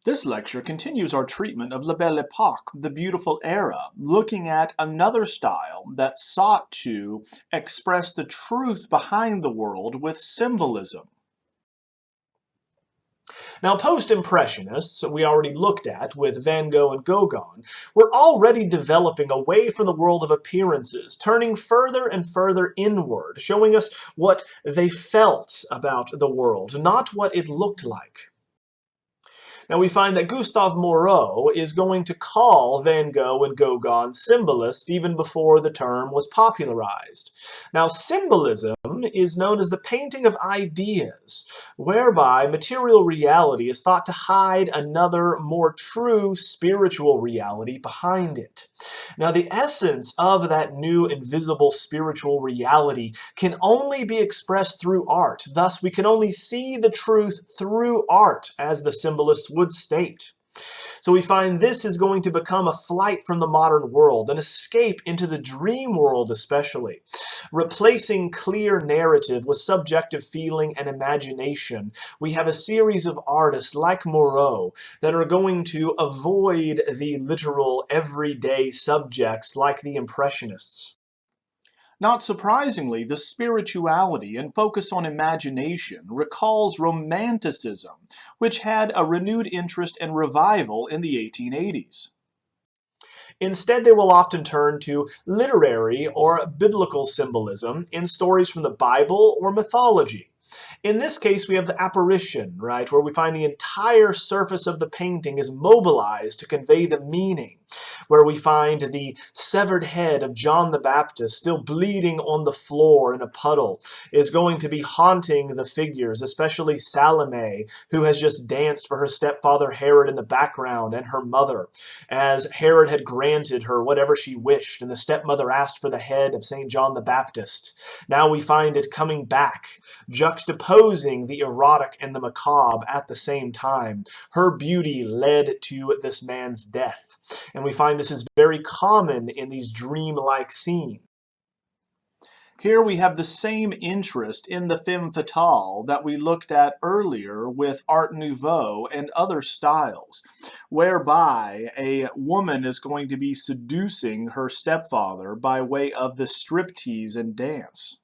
This lecture continues our treatment of La Belle Epoque, the beautiful era, looking at another style that sought to express the truth behind the world with symbolism. Now, post-impressionists, we already looked at with Van Gogh and Gauguin, were already developing away from the world of appearances, turning further and further inward, showing us what they felt about the world, not what it looked like. Now we find that Gustave Moreau is going to call Van Gogh and Gauguin symbolists even before the term was popularized. Now symbolism is known as the painting of ideas, whereby material reality is thought to hide another, more true spiritual reality behind it. Now the essence of that new invisible spiritual reality can only be expressed through art. Thus, we can only see the truth through art, as the symbolists would state. So we find this is going to become a flight from the modern world, an escape into the dream world especially, replacing clear narrative with subjective feeling and imagination. We have a series of artists like Moreau that are going to avoid the literal everyday subjects like the Impressionists. Not surprisingly, the spirituality and focus on imagination recalls Romanticism, which had a renewed interest and revival in the 1880s. Instead, they will often turn to literary or biblical symbolism in stories from the Bible or mythology. In this case, we have the apparition, right, where we find the entire surface of the painting is mobilized to convey the meaning, where we find the severed head of John the Baptist still bleeding on the floor in a puddle is going to be haunting the figures, especially Salome, who has just danced for her stepfather Herod in the background, and her mother, as Herod had granted her whatever she wished, and the stepmother asked for the head of St. John the Baptist. Now we find it coming back, juxtaposing the erotic and the macabre at the same time. Her beauty led to this man's death. And we find this is very common in these dream-like scenes. Here we have the same interest in the femme fatale that we looked at earlier with Art Nouveau and other styles, whereby a woman is going to be seducing her stepfather by way of the striptease and dance.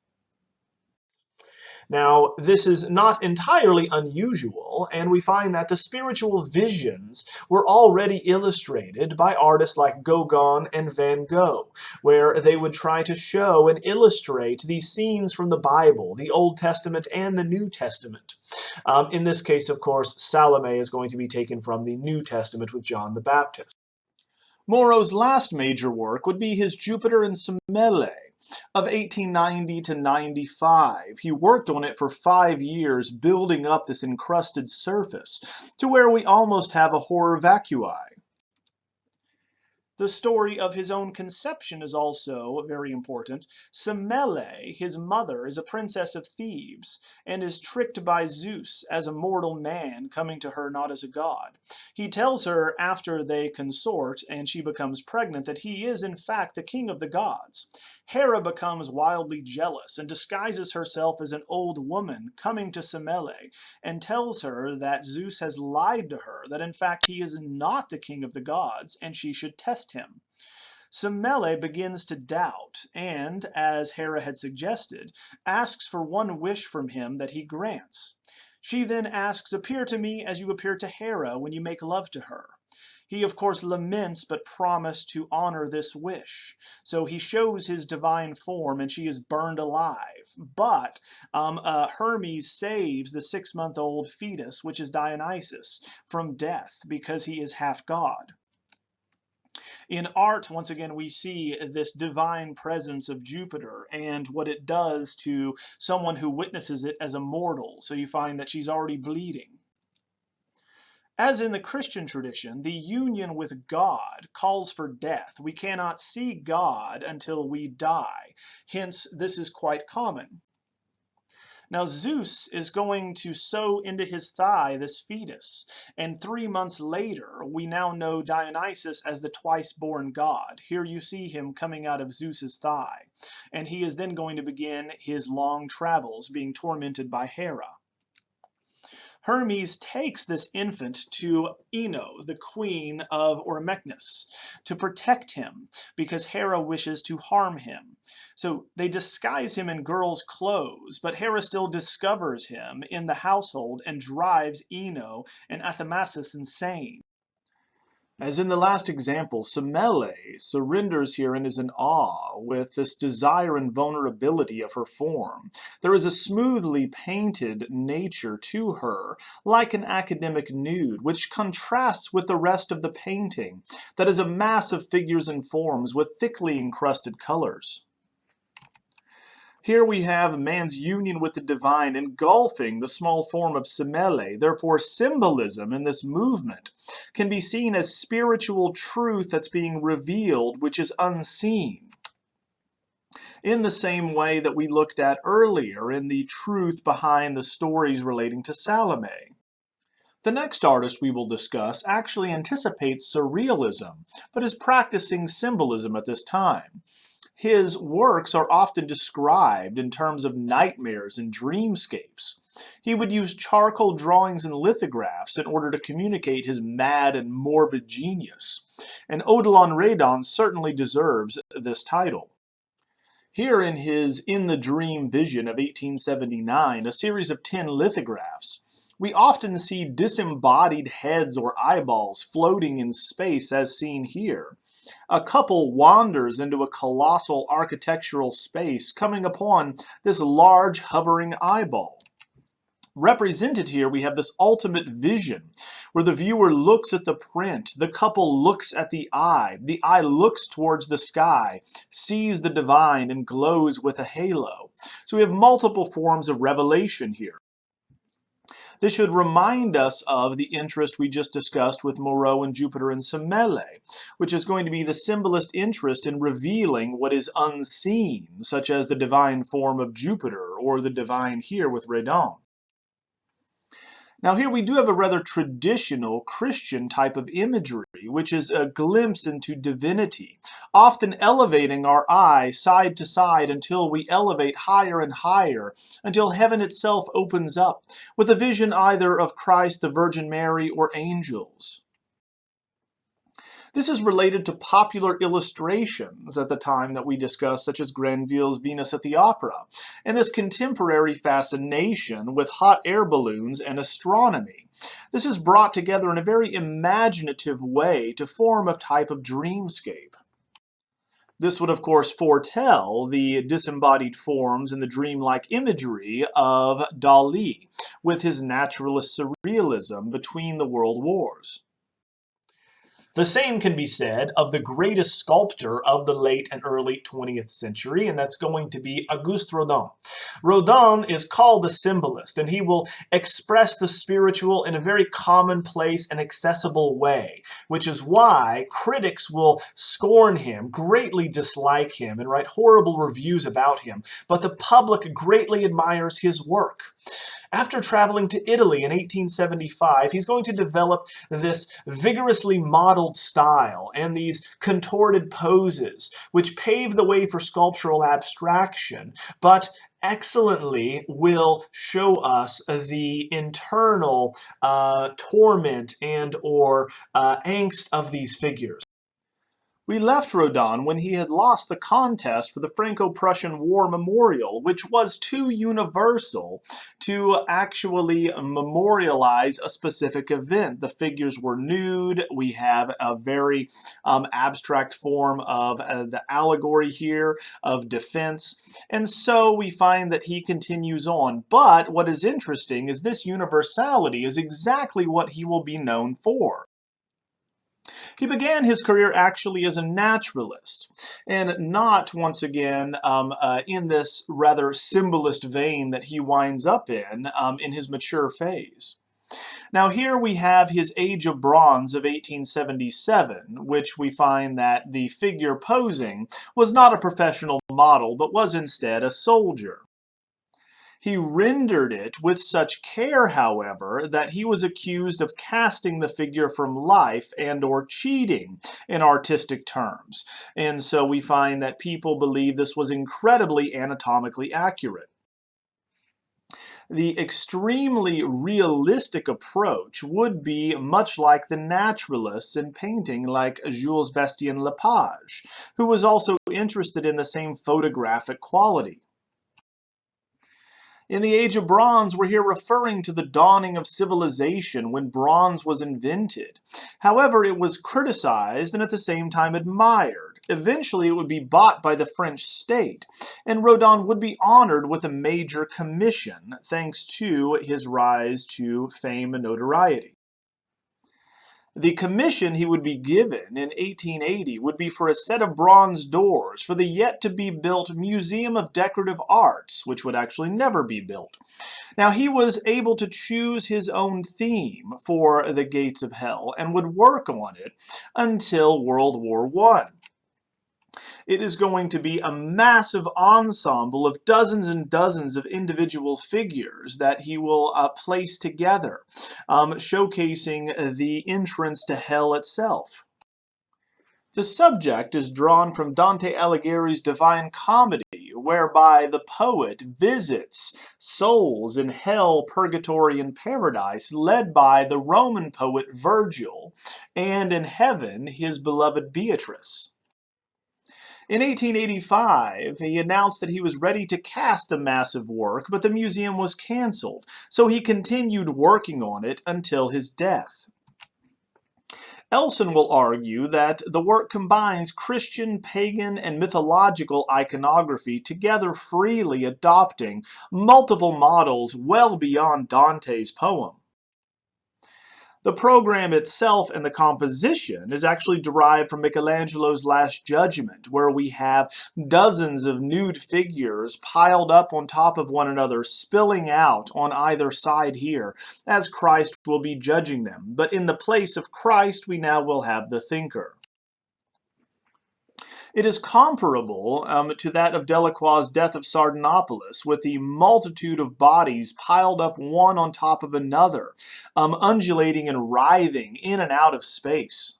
Now, this is not entirely unusual, and we find that the spiritual visions were already illustrated by artists like Gauguin and Van Gogh, where they would try to show and illustrate these scenes from the Bible, the Old Testament and the New Testament. In this case, of course, Salome is going to be taken from the New Testament with John the Baptist. Moreau's last major work would be his Jupiter and Semele of 1890 to 95. He worked on it for 5 years, building up this encrusted surface to where we almost have a horror vacui. The story of his own conception is also very important. Semele, his mother, is a princess of Thebes and is tricked by Zeus as a mortal man coming to her not as a god. He tells her after they consort and she becomes pregnant that he is in fact the king of the gods. Hera becomes wildly jealous and disguises herself as an old woman coming to Semele and tells her that Zeus has lied to her, that in fact he is not the king of the gods and she should test him. Semele begins to doubt and, as Hera had suggested, asks for one wish from him that he grants. She then asks, "Appear to me as you appear to Hera when you make love to her." He, of course, laments but promised to honor this wish. So he shows his divine form and she is burned alive. But Hermes saves the 6-month-old fetus, which is Dionysus, from death because he is half god. In art, once again, we see this divine presence of Jupiter and what it does to someone who witnesses it as a mortal. So you find that she's already bleeding. As in the Christian tradition, the union with God calls for death. We cannot see God until we die. Hence, this is quite common. Now, Zeus is going to sew into his thigh this fetus, and 3 months later, we now know Dionysus as the twice-born god. Here you see him coming out of Zeus's thigh, and he is then going to begin his long travels, being tormented by Hera. Hermes takes this infant to Ino, the queen of Ormechnus, to protect him because Hera wishes to harm him. So they disguise him in girl's clothes, but Hera still discovers him in the household and drives Ino and Athamassus insane. As in the last example, Semele surrenders here and is in awe with this desire and vulnerability of her form. There is a smoothly painted nature to her, like an academic nude, which contrasts with the rest of the painting, that is a mass of figures and forms with thickly encrusted colors. Here we have man's union with the divine engulfing the small form of Semele. Therefore, symbolism in this movement can be seen as spiritual truth that's being revealed, which is unseen. In the same way that we looked at earlier in the truth behind the stories relating to Salome. The next artist we will discuss actually anticipates surrealism, but is practicing symbolism at this time. His works are often described in terms of nightmares and dreamscapes. He would use charcoal drawings and lithographs in order to communicate his mad and morbid genius. And Odilon Redon certainly deserves this title. Here in his In the Dream Vision of 1879, a series of 10 lithographs, we often see disembodied heads or eyeballs floating in space as seen here. A couple wanders into a colossal architectural space, coming upon this large hovering eyeball. Represented here, we have this ultimate vision, where the viewer looks at the print, the couple looks at the eye looks towards the sky, sees the divine, and glows with a halo. So we have multiple forms of revelation here. This should remind us of the interest we just discussed with Moreau and Jupiter and Semele, which is going to be the symbolist interest in revealing what is unseen, such as the divine form of Jupiter or the divine here with Redon. Now here we do have a rather traditional Christian type of imagery, which is a glimpse into divinity, often elevating our eye side to side until we elevate higher and higher, until heaven itself opens up, with a vision either of Christ, the Virgin Mary, or angels. This is related to popular illustrations at the time that we discussed, such as Granville's Venus at the Opera, and this contemporary fascination with hot air balloons and astronomy. This is brought together in a very imaginative way to form a type of dreamscape. This would, of course, foretell the disembodied forms and the dreamlike imagery of Dali, with his naturalist surrealism between the world wars. The same can be said of the greatest sculptor of the late and early 20th century, and that's going to be Auguste Rodin. Rodin is called the symbolist, and he will express the spiritual in a very commonplace and accessible way, which is why critics will scorn him, greatly dislike him, and write horrible reviews about him, but the public greatly admires his work. After traveling to Italy in 1875, he's going to develop this vigorously modeled style and these contorted poses, which pave the way for sculptural abstraction, but excellently will show us the internal torment and or angst of these figures. We left Rodin when he had lost the contest for the Franco-Prussian War Memorial, which was too universal to actually memorialize a specific event. The figures were nude. We have a very abstract form of the allegory here of defense. And so we find that he continues on. But what is interesting is this universality is exactly what he will be known for. He began his career actually as a naturalist, and not, once again, in this rather symbolist vein that he winds up in his mature phase. Now here we have his Age of Bronze of 1877, which we find that the figure posing was not a professional model, but was instead a soldier. He rendered it with such care, however, that he was accused of casting the figure from life and or cheating in artistic terms. And so we find that people believe this was incredibly anatomically accurate. The extremely realistic approach would be much like the naturalists in painting like Jules Bastien Lepage, who was also interested in the same photographic quality. In the Age of Bronze, we're here referring to the dawning of civilization when bronze was invented. However, it was criticized and at the same time admired. Eventually, it would be bought by the French state, and Rodin would be honored with a major commission thanks to his rise to fame and notoriety. The commission he would be given in 1880 would be for a set of bronze doors for the yet-to-be-built Museum of Decorative Arts, which would actually never be built. Now, he was able to choose his own theme for the Gates of Hell and would work on it until World War I. It is going to be a massive ensemble of dozens and dozens of individual figures that he will place together, showcasing the entrance to hell itself. The subject is drawn from Dante Alighieri's Divine Comedy, whereby the poet visits souls in hell, purgatory, and paradise, led by the Roman poet Virgil, and in heaven, his beloved Beatrice. In 1885, he announced that he was ready to cast the massive work, but the museum was canceled, so he continued working on it until his death. Elson will argue that the work combines Christian, pagan, and mythological iconography together, freely adopting multiple models well beyond Dante's poem. The program itself and the composition is actually derived from Michelangelo's Last Judgment, where we have dozens of nude figures piled up on top of one another, spilling out on either side here, as Christ will be judging them. But in the place of Christ, we now will have the thinker. It is comparable to that of Delacroix's Death of Sardanapalus, with the multitude of bodies piled up one on top of another, undulating and writhing in and out of space.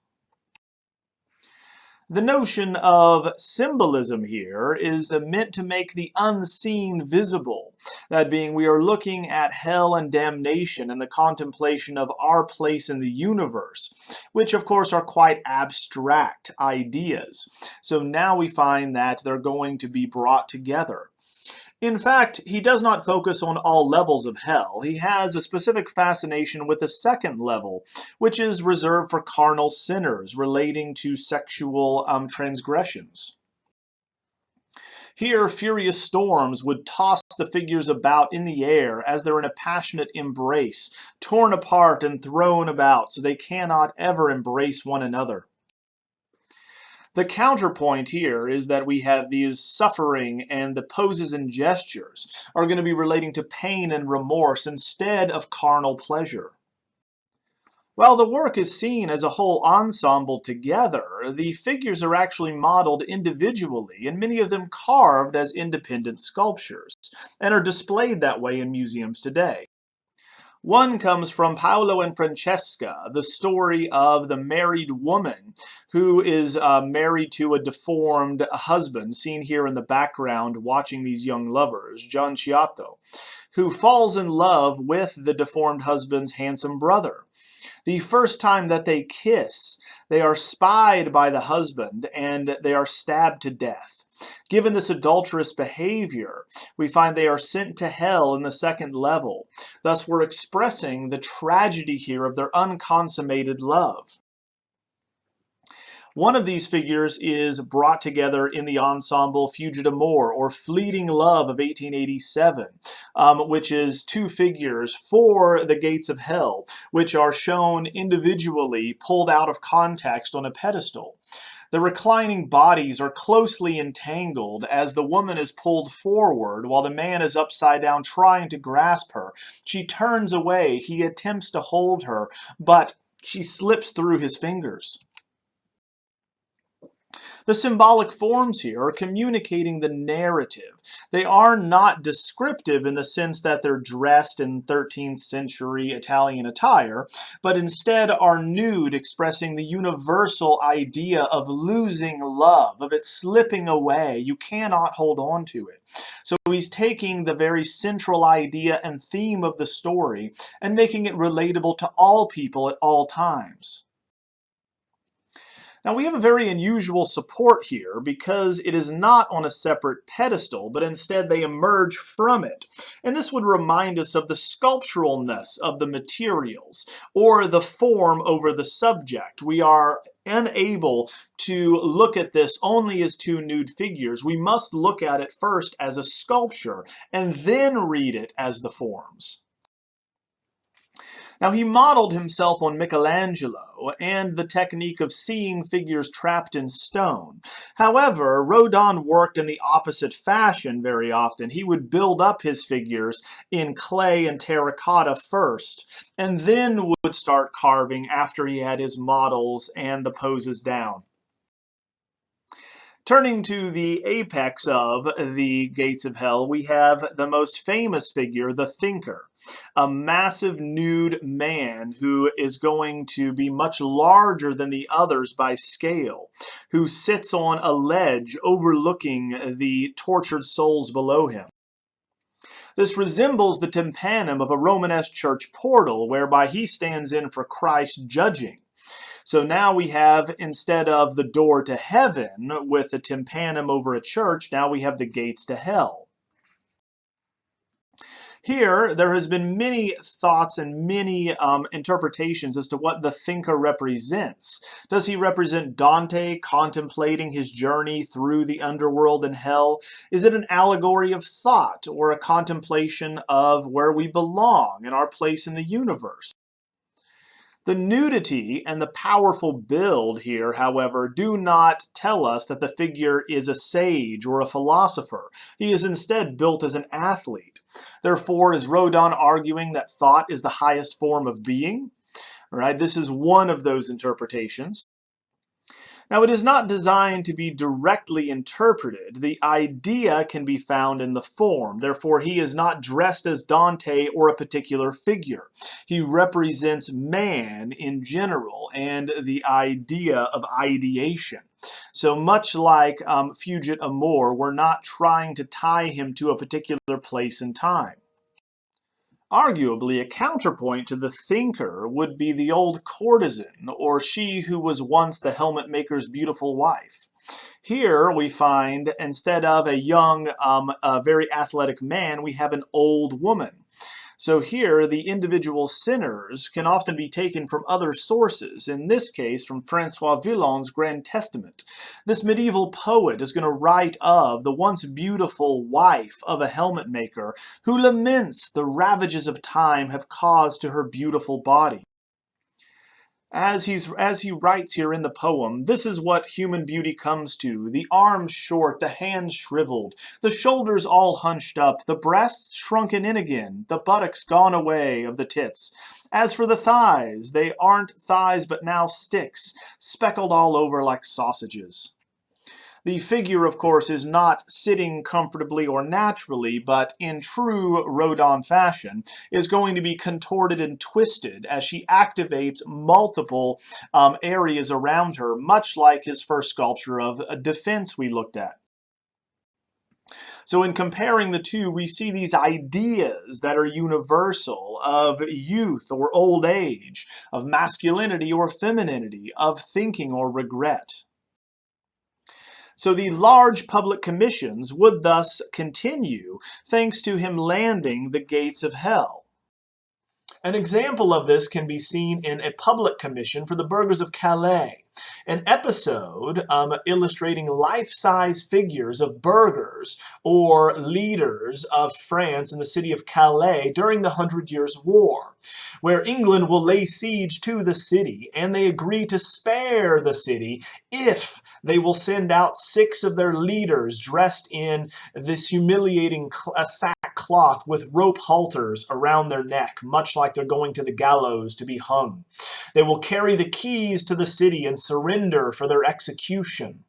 The notion of symbolism here is meant to make the unseen visible. That being, we are looking at hell and damnation and the contemplation of our place in the universe, which of course are quite abstract ideas. So now we find that they're going to be brought together. In fact, he does not focus on all levels of hell. He has a specific fascination with the second level, which is reserved for carnal sinners relating to sexual transgressions. Here, furious storms would toss the figures about in the air as they're in a passionate embrace, torn apart and thrown about so they cannot ever embrace one another. The counterpoint here is that we have these suffering, and the poses and gestures are going to be relating to pain and remorse instead of carnal pleasure. While the work is seen as a whole ensemble together, the figures are actually modeled individually, and many of them carved as independent sculptures, and are displayed that way in museums today. One comes from Paolo and Francesca, the story of the married woman who is married to a deformed husband, seen here in the background watching these young lovers, Gian Ciotto, who falls in love with the deformed husband's handsome brother. The first time that they kiss, they are spied by the husband and they are stabbed to death. Given this adulterous behavior, we find they are sent to hell in the second level. Thus, we're expressing the tragedy here of their unconsummated love. One of these figures is brought together in the ensemble Fuga d'Amore, or Fleeting Love of 1887, which is two figures for the Gates of Hell, which are shown individually pulled out of context on a pedestal. The reclining bodies are closely entangled as the woman is pulled forward while the man is upside down trying to grasp her. She turns away. He attempts to hold her, but she slips through his fingers. The symbolic forms here are communicating the narrative. They are not descriptive in the sense that they're dressed in 13th century Italian attire, but instead are nude, expressing the universal idea of losing love, of it slipping away. You cannot hold on to it. So he's taking the very central idea and theme of the story and making it relatable to all people at all times. Now we have a very unusual support here because it is not on a separate pedestal, but instead they emerge from it. And this would remind us of the sculpturalness of the materials, or the form over the subject. We are unable to look at this only as two nude figures. We must look at it first as a sculpture and then read it as the forms. Now, he modeled himself on Michelangelo and the technique of seeing figures trapped in stone. However, Rodin worked in the opposite fashion very often. He would build up his figures in clay and terracotta first, and then would start carving after he had his models and the poses down. Turning to the apex of the gates of hell, we have the most famous figure, the Thinker, a massive nude man who is going to be much larger than the others by scale, who sits on a ledge overlooking the tortured souls below him. This resembles the tympanum of a Romanesque church portal, whereby he stands in for Christ judging. So now we have, instead of the door to heaven with the tympanum over a church, now we have the gates to hell. Here, there has been many thoughts and many interpretations as to what the Thinker represents. Does he represent Dante contemplating his journey through the underworld and hell? Is it an allegory of thought or a contemplation of where we belong and our place in the universe? The nudity and the powerful build here, however, do not tell us that the figure is a sage or a philosopher. He is instead built as an athlete. Therefore, is Rodin arguing that thought is the highest form of being? All right, this is one of those interpretations. Now, it is not designed to be directly interpreted. The idea can be found in the form. Therefore, he is not dressed as Dante or a particular figure. He represents man in general and the idea of ideation. So much like Fugit Amor, we're not trying to tie him to a particular place and time. Arguably, a counterpoint to the Thinker would be the old courtesan, or she who was once the helmet maker's beautiful wife. Here we find, instead of a young, very athletic man, we have an old woman. So here, the individual sinners can often be taken from other sources, in this case from Francois Villon's Grand Testament. This medieval poet is going to write of the once beautiful wife of a helmet maker who laments the ravages of time have caused to her beautiful body. As he writes here in the poem, this is what human beauty comes to: the arms short, the hands shriveled, the shoulders all hunched up, the breasts shrunken in again, the buttocks gone away of the tits. As for the thighs, they aren't thighs but now sticks, speckled all over like sausages. The figure, of course, is not sitting comfortably or naturally, but in true Rodin fashion, is going to be contorted and twisted as she activates multiple areas around her, much like his first sculpture of Defense we looked at. So in comparing the two, we see these ideas that are universal of youth or old age, of masculinity or femininity, of thinking or regret. So the large public commissions would thus continue thanks to him landing the gates of hell. An example of this can be seen in a public commission for the burghers of Calais, an episode illustrating life-size figures of burghers or leaders of France in the city of Calais during the 100 Years' War, where England will lay siege to the city, and they agree to spare the city if they will send out 6 of their leaders dressed in this humiliating sackcloth with rope halters around their neck, much like they're going to the gallows to be hung. They will carry the keys to the city and surrender for their execution.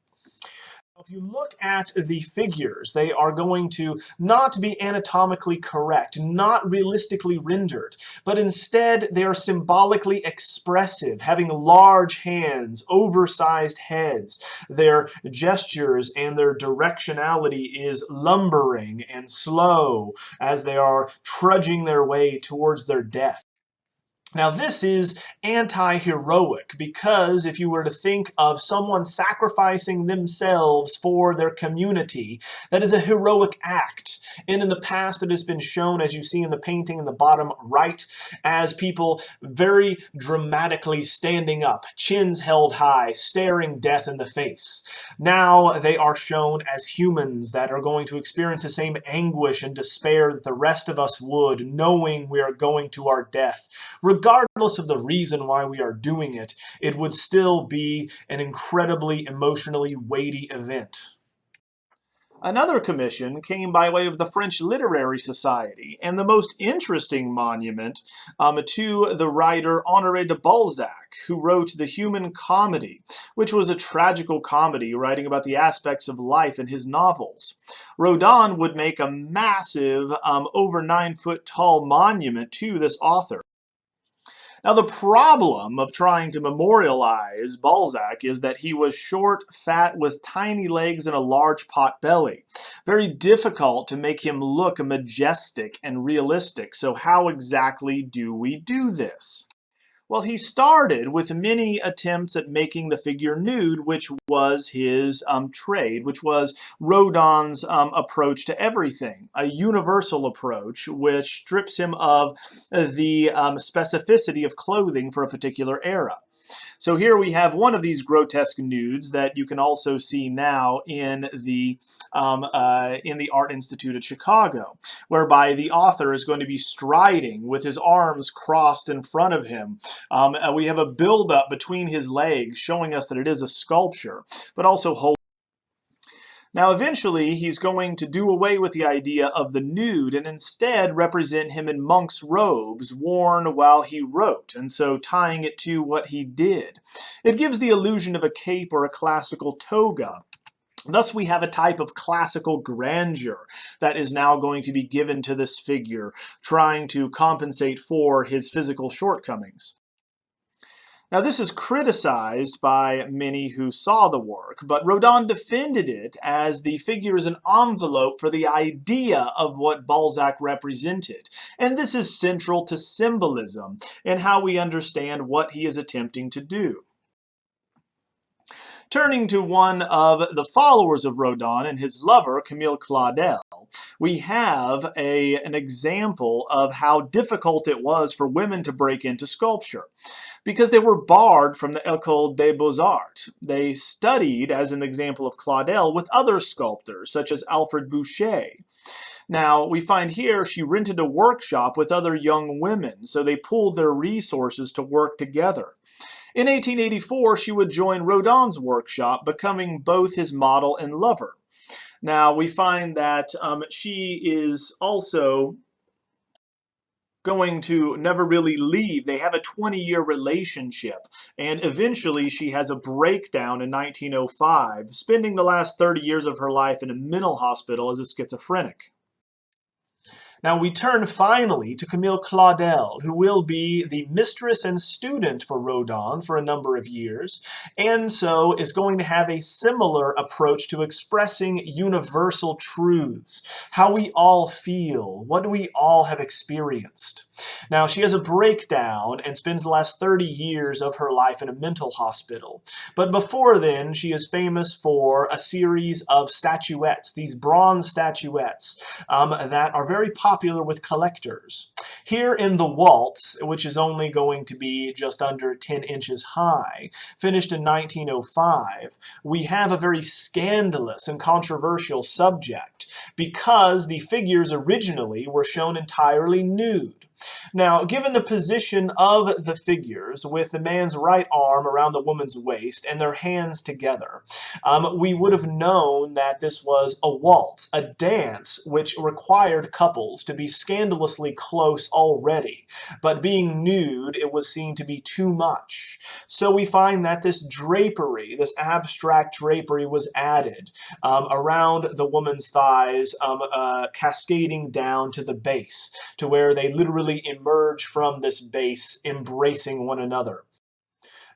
If you look at the figures, they are going to not be anatomically correct, not realistically rendered, but instead they are symbolically expressive, having large hands, oversized heads. Their gestures and their directionality is lumbering and slow as they are trudging their way towards their death. Now, this is anti-heroic because if you were to think of someone sacrificing themselves for their community, that is a heroic act. And in the past, it has been shown, as you see in the painting in the bottom right, as people very dramatically standing up, chins held high, staring death in the face. Now they are shown as humans that are going to experience the same anguish and despair that the rest of us would, knowing we are going to our death. Regardless of the reason why we are doing it, it would still be an incredibly emotionally weighty event. Another commission came by way of the French Literary Society, and the most interesting monument to the writer Honoré de Balzac, who wrote The Human Comedy, which was a tragical comedy writing about the aspects of life in his novels. Rodin would make a massive, over 9-foot tall monument to this author. Now, the problem of trying to memorialize Balzac is that he was short, fat, with tiny legs and a large pot belly. Very difficult to make him look majestic and realistic. So how exactly do we do this? Well, he started with many attempts at making the figure nude, which was his trade, which was Rodin's approach to everything, a universal approach which strips him of the specificity of clothing for a particular era. So here we have one of these grotesque nudes that you can also see now in the Art Institute at Chicago, whereby the author is going to be striding with his arms crossed in front of him. We have a buildup between his legs showing us that it is a sculpture, but also holding. Now, eventually, he's going to do away with the idea of the nude and instead represent him in monk's robes worn while he wrote, and so tying it to what he did. It gives the illusion of a cape or a classical toga. Thus, we have a type of classical grandeur that is now going to be given to this figure, trying to compensate for his physical shortcomings. Now, this is criticized by many who saw the work, but Rodin defended it as the figure is an envelope for the idea of what Balzac represented. And this is central to symbolism and how we understand what he is attempting to do. Turning to one of the followers of Rodin and his lover, Camille Claudel, we have an example of how difficult it was for women to break into sculpture, because they were barred from the École des Beaux-Arts. They studied, as an example of Claudel, with other sculptors, such as Alfred Boucher. Now, we find here she rented a workshop with other young women, so they pooled their resources to work together. In 1884, she would join Rodin's workshop, becoming both his model and lover. Now, we find that she is also going to never really leave. They have a 20-year relationship, and eventually she has a breakdown in 1905, spending the last 30 years of her life in a mental hospital as a schizophrenic. Now we turn finally to Camille Claudel, who will be the mistress and student for Rodin for a number of years, and so is going to have a similar approach to expressing universal truths, how we all feel, what we all have experienced. Now she has a breakdown and spends the last 30 years of her life in a mental hospital, but before then she is famous for a series of statuettes, these bronze statuettes that are very popular with collectors. Here in the waltz, which is only going to be just under 10 inches high, finished in 1905, we have a very scandalous and controversial subject because the figures originally were shown entirely nude. Now, given the position of the figures, with the man's right arm around the woman's waist and their hands together, we would have known that this was a waltz, a dance which required couples to be scandalously close already, but being nude, it was seen to be too much. So we find that this drapery, this abstract drapery, was added around the woman's thighs, cascading down to the base, to where they literally emerge from this base, embracing one another.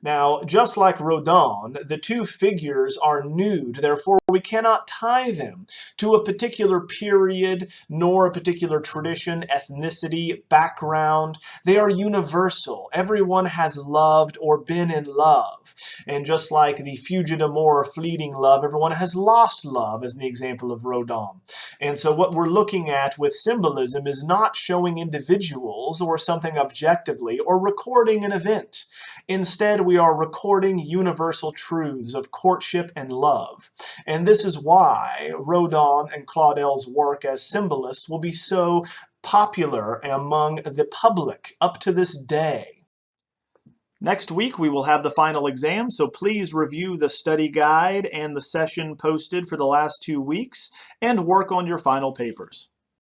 Now, just like Rodin, the two figures are nude, therefore we cannot tie them to a particular period, nor a particular tradition, ethnicity, background. They are universal. Everyone has loved or been in love. And just like the fugit amour, fleeting love, everyone has lost love, as in the example of Rodin. And so what we're looking at with symbolism is not showing individuals or something objectively or recording an event. Instead, we are recording universal truths of courtship and love. And this is why Rodin and Claudel's work as symbolists will be so popular among the public up to this day. Next week, we will have the final exam, so please review the study guide and the session posted for the last 2 weeks and work on your final papers.